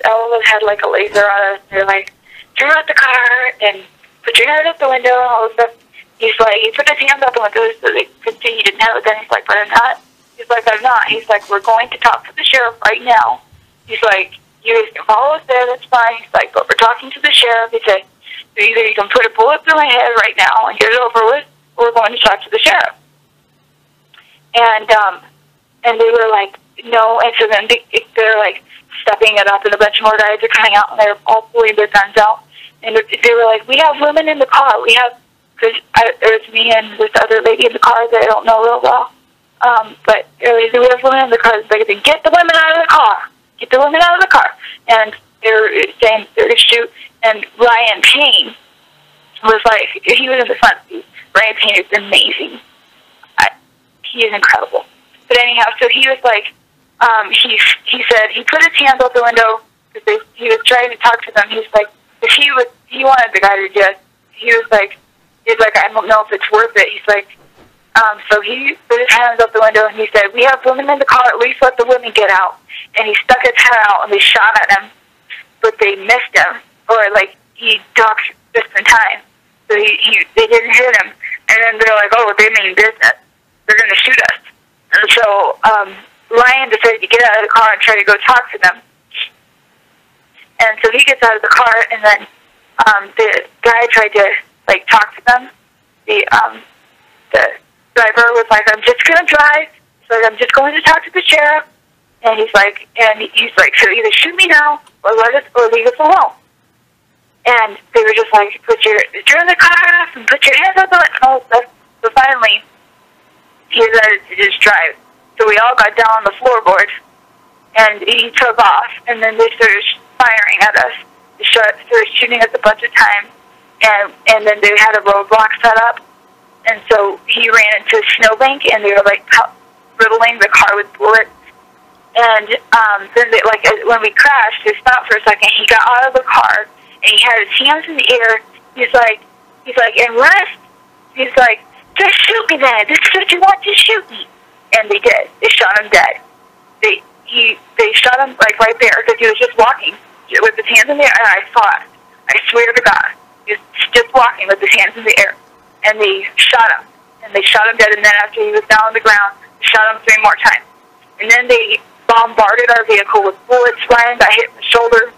all of them had like a laser on us. They're like, turn out the car and put your head out the window and all this stuff. He's like, he put his hands out the window so they could see he didn't have a gun. He's like, but I'm not. He's like, I'm not. He's like, we're going to talk to the sheriff right now. He's like, you guys can follow us there, that's fine. He's like, but we're talking to the sheriff. He said, either you can put a bullet through my head right now and get it over with, or we're going to talk to the sheriff. And they were like, no. And so then they're like stepping it up, and a bunch more guys are coming out, and they're all pulling their guns out. And they were like, we have women in the car. We have, because there's me and this other lady in the car that I don't know real well. But we have women in the car. They said, get the women out of the car. Get the women out of the car. And they're saying they're to shoot. And Ryan Payne was like, he was in the front seat. Ryan Payne is amazing. He is incredible. But anyhow, so he was like, he said he put his hands out the window because he was trying to talk to them. He's like, if he wanted the guy to just, he's like, I don't know if it's worth it. He's like, so he put his hands out the window and he said, we have women in the car, at least let the women get out. And he stuck his head out and they shot at him, but they missed him, or like he ducked just in time. So they didn't hit him. And then they're like, oh, they mean business. They're going to shoot us. And so Ryan decided to get out of the car and try to go talk to them. And so he gets out of the car, and then the guy tried to like talk to them. The driver was like, I'm just going to drive. He's like, I'm just going to talk to the sheriff. And he's like, so either shoot me now or leave us alone. And they were just like, turn the car off and put your hands up on it. So finally, he decided to just drive. So we all got down on the floorboard, and he took off, and then they started firing at us. They started shooting us a bunch of times, and then they had a roadblock set up, and so he ran into a snowbank, and they were like riddling the car with bullets. And then they, like when we crashed, they stopped for a second. He got out of the car, and he had his hands in the air. He's like, and rest. He's like, just shoot me then. This is what you want, just shoot me. And they did. They shot him dead. They shot him like right there because he was just walking with his hands in the air, and I saw it. I swear to God, he was just walking with his hands in the air, and they shot him. And they shot him dead. And then after he was down on the ground, they shot him 3 more times. And then they bombarded our vehicle with bullets. Ryan got hit in the shoulder.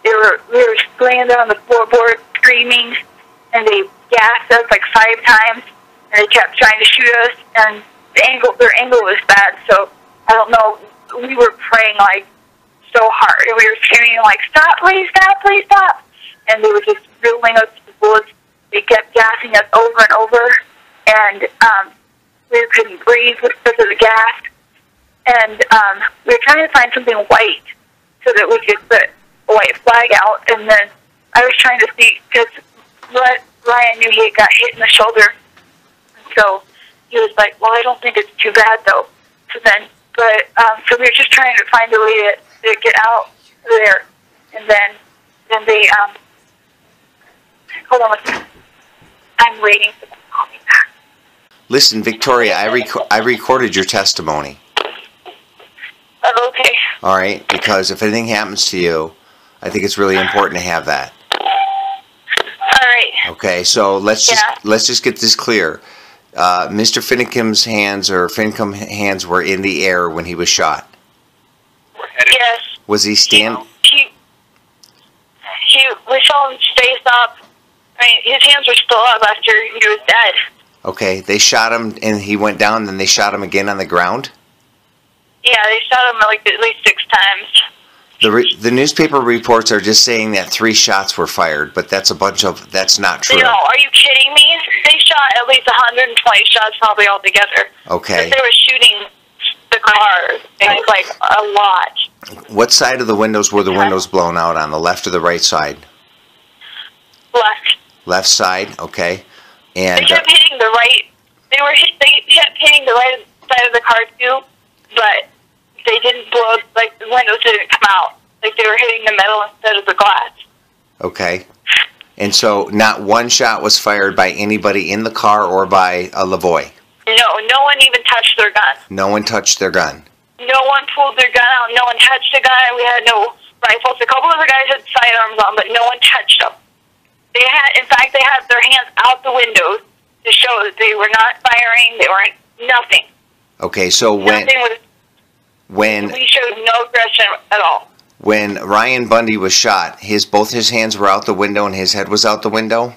We were laying there on the floorboard screaming, and they gassed us like 5 times, and they kept trying to shoot us, and their angle was bad, so I don't know, we were praying like so hard, and we were screaming like, stop, please stop, please stop, and they were just riddling us with bullets. They kept gassing us over and over, and we couldn't breathe because of the gas, and we were trying to find something white so that we could put a white flag out, and then I was trying to see, because Ryan knew he had got hit in the shoulder, and so he was like, well, I don't think it's too bad, though. So so we were just trying to find a way to get out there, and then they, hold on one second. I'm waiting for them to call me back. Listen, Victoria, I recorded your testimony. Oh, okay. All right, because if anything happens to you, I think it's really important to have that. All right. Okay, so let's just get this clear. Mr. Finicum's hands, or Finicum hands, were in the air when he was shot. Yes. Was he standing? We saw him face up. I mean, his hands were still up after he was dead. Okay, they shot him and he went down, then they shot him again on the ground? Yeah, they shot him like at least 6 times. The newspaper reports are just saying that 3 shots were fired, but that's not true. No, are you kidding me? They shot at least 120 shots probably altogether. Okay. They were shooting the car. It was like a lot. What side of the windows were the windows blown out on, the left or the right side? Left. Left side, okay. And they kept hitting the right. They kept hitting the right side of the car too, but they didn't blow. Like the windows didn't come out. Like they were hitting the metal instead of the glass. Okay. And so not one shot was fired by anybody in the car or by a Lavoy? No one even touched their gun. No one touched their gun? No one pulled their gun out. No one touched the gun. We had no rifles. A couple of the guys had sidearms on, but no one touched them. They had, in fact, they had their hands out the windows to show that they were not firing. They weren't nothing. Okay, so when we showed no aggression at all. When Ryan Bundy was shot, both his hands were out the window and his head was out the window?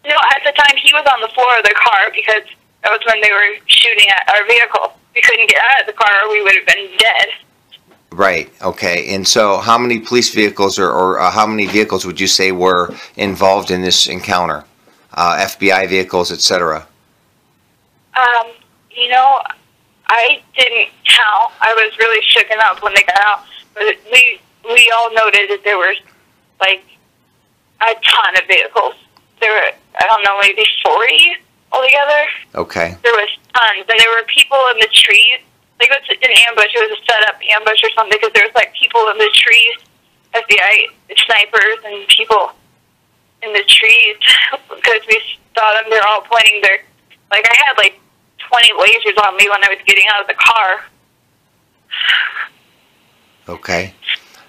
No, at the time he was on the floor of the car because that was when they were shooting at our vehicle. We couldn't get out of the car or we would have been dead. Right, okay. And so how many police vehicles or how many vehicles would you say were involved in this encounter? FBI vehicles, etc. You know, I didn't count. I was really shooken up when they got out. But we all noted that there was, like, a ton of vehicles. There were, I don't know, maybe 40 altogether. Okay. There was tons. And there were people in the trees. Like, it was an ambush. It was a set-up ambush or something because there was, like, people in the trees, FBI snipers and people in the trees because we saw them. They're all pointing their, like, I had, like, 20 lasers on me when I was getting out of the car. Okay.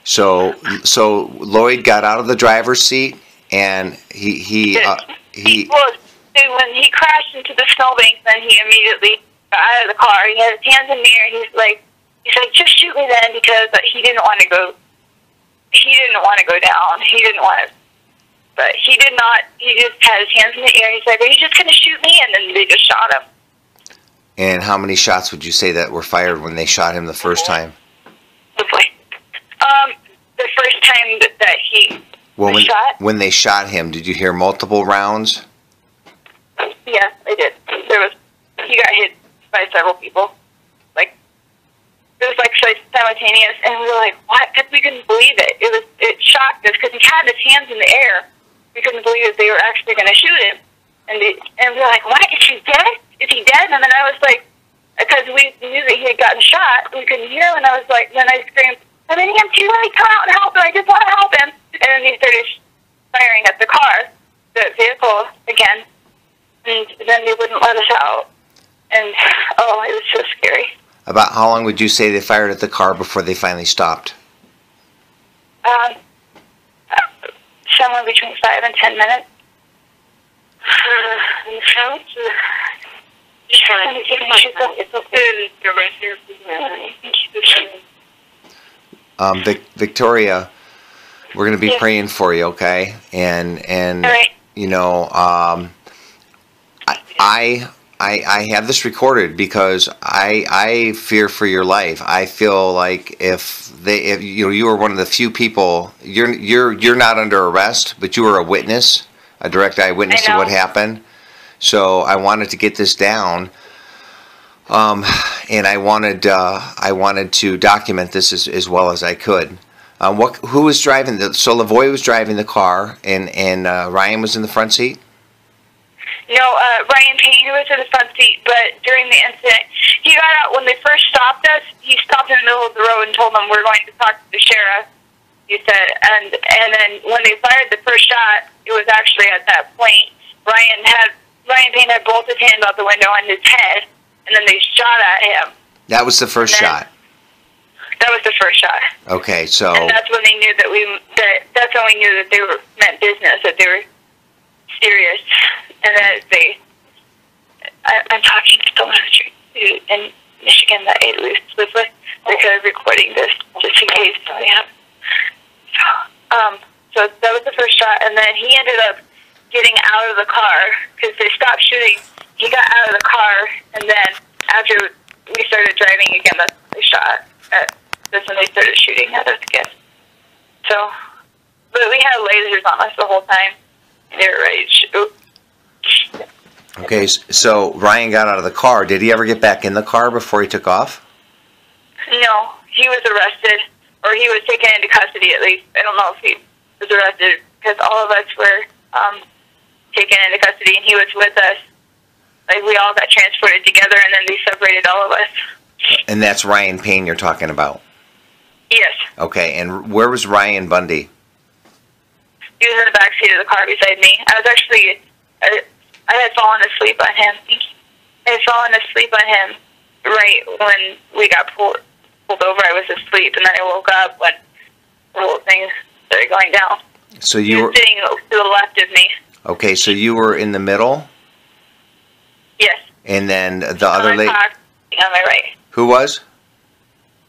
So Lloyd got out of the driver's seat and he well, when he crashed into the snowbank, then he immediately got out of the car. He had his hands in the air. He's like, just shoot me then, because he didn't want to go. He didn't want to go down. He didn't want to. But he did not. He just had his hands in the air. He's like, "Are you just going to shoot me?" And then they just shot him. And how many shots would you say that were fired when they shot him the first time? The first time that he was shot. When they shot him, did you hear multiple rounds? Yes, I did. He got hit by several people. Like, it was like simultaneous, and we were like, "What?" Because we couldn't believe it. It shocked us because he had his hands in the air. We couldn't believe that they were actually going to shoot him, and we were like, "What? Is he dead? Is he dead?" And then I was like, because we knew that he had gotten shot, we couldn't hear him, and I was like, then I screamed, "I mean, I'm too late, come out and help him, I just want to help him." And then he started firing at the car, the vehicle again, and then they wouldn't let us out. And, oh, it was so scary. About how long would you say they fired at the car before they finally stopped? Somewhere between 5 and 10 minutes. Victoria, we're going to be praying for you, okay? And right. You know, I have this recorded because I fear for your life. I feel like if you were one of the few people, you're not under arrest, but you were a witness, a direct eyewitness to what happened. So I wanted to get this down, and I wanted to document this as well as I could. Who was driving? So Lavoy was driving the car, and Ryan was in the front seat. No, Ryan Payne was in the front seat, but during the incident, he got out when they first stopped us. He stopped in the middle of the road and told them, "We're going to talk to the sheriff," he said. And then when they fired the first shot, it was actually at that point Ryan Payne had both his hands out the window on his head, and then they shot at him. That was the first shot. That was the first shot. Okay, so. And that's when they knew that's when we knew that they meant business, that they were serious, and that I'm talking to someone in Michigan that I live with. They're kind of recording this just in case something happens. So that was the first shot, and then he ended up getting out of the car because they stopped shooting. He got out of the car, and then after we started driving again, that's when they shot. That's when they started shooting at us again. So, but we had lasers on us the whole time. They were ready to shoot. Okay, so Ryan got out of the car. Did he ever get back in the car before he took off? No, he was arrested, or he was taken into custody at least. I don't know if he was arrested because all of us were taken into custody, and he was with us. Like, we all got transported together, and then they separated all of us. And that's Ryan Payne you're talking about? Yes. Okay, and where was Ryan Bundy? He was in the back seat of the car beside me. I was actually, I had fallen asleep on him. I had fallen asleep on him right when we got pulled over. I was asleep, and then I woke up when it going down. So He you was were sitting to the left of me. okay. So you were in the middle, Yes. and then the other lady. Cox on my right. Who was?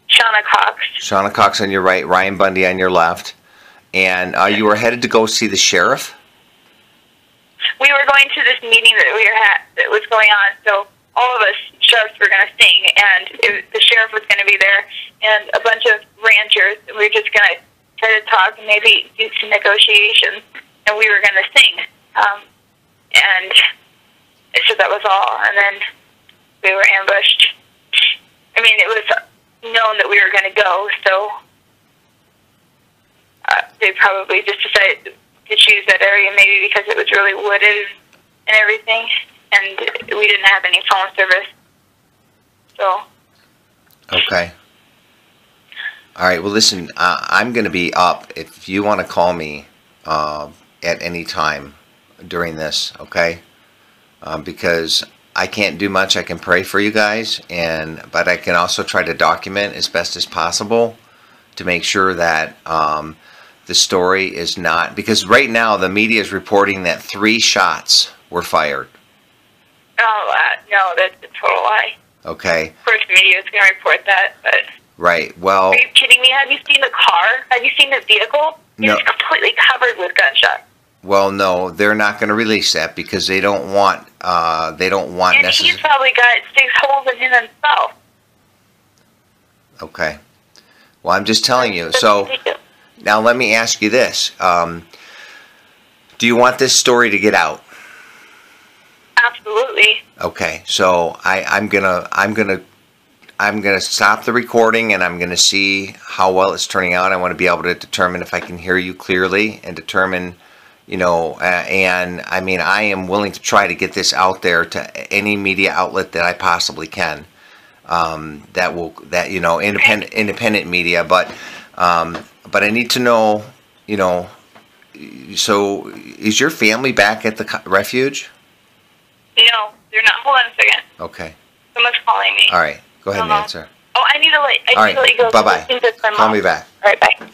Shauna Cox. Shauna Cox on your right, Ryan Bundy on your left, and you were headed to go see the sheriff. We were going to this meeting that was going on, so all of us sheriffs were going to sing, and the sheriff was going to be there, and a bunch of ranchers. We were just going to try to talk and maybe do some negotiations, and we were going to sing. And so that was all, and then we were ambushed. I mean, it was known that we were going to go, so they probably just decided to choose that area maybe because it was really wooded and everything, and we didn't have any phone service. So. Okay. All right. Well, listen, I'm going to be up if you want to call me at any time during this, okay? Because I can't do much. I can pray for you guys, but I can also try to document as best as possible to make sure that the story is not, because right now the media is reporting that 3 shots were fired. Oh, no, that's a total lie. Okay. Of course, the media is going to report that, but. Right. Well. Are you kidding me? Have you seen the car? Have you seen the vehicle? No. It's completely covered with gunshots. Well, no, they're not going to release that because they don't want. And he's probably got 6 holes in him himself. Okay. Well, I'm just telling you. So now let me ask you this: do you want this story to get out? Absolutely. Okay. So I'm gonna stop the recording, and I'm gonna see how well it's turning out. I want to be able to determine if I can hear you clearly and determine. And I mean, I am willing to try to get this out there to any media outlet that I possibly can. Independent media, but I need to know, so is your family back at the refuge? No, they're not. Hold on a second. Okay. Someone's calling me. All right. Go ahead and answer. Oh, I need to let you go. All right. Bye-bye. Call me back. All right, bye.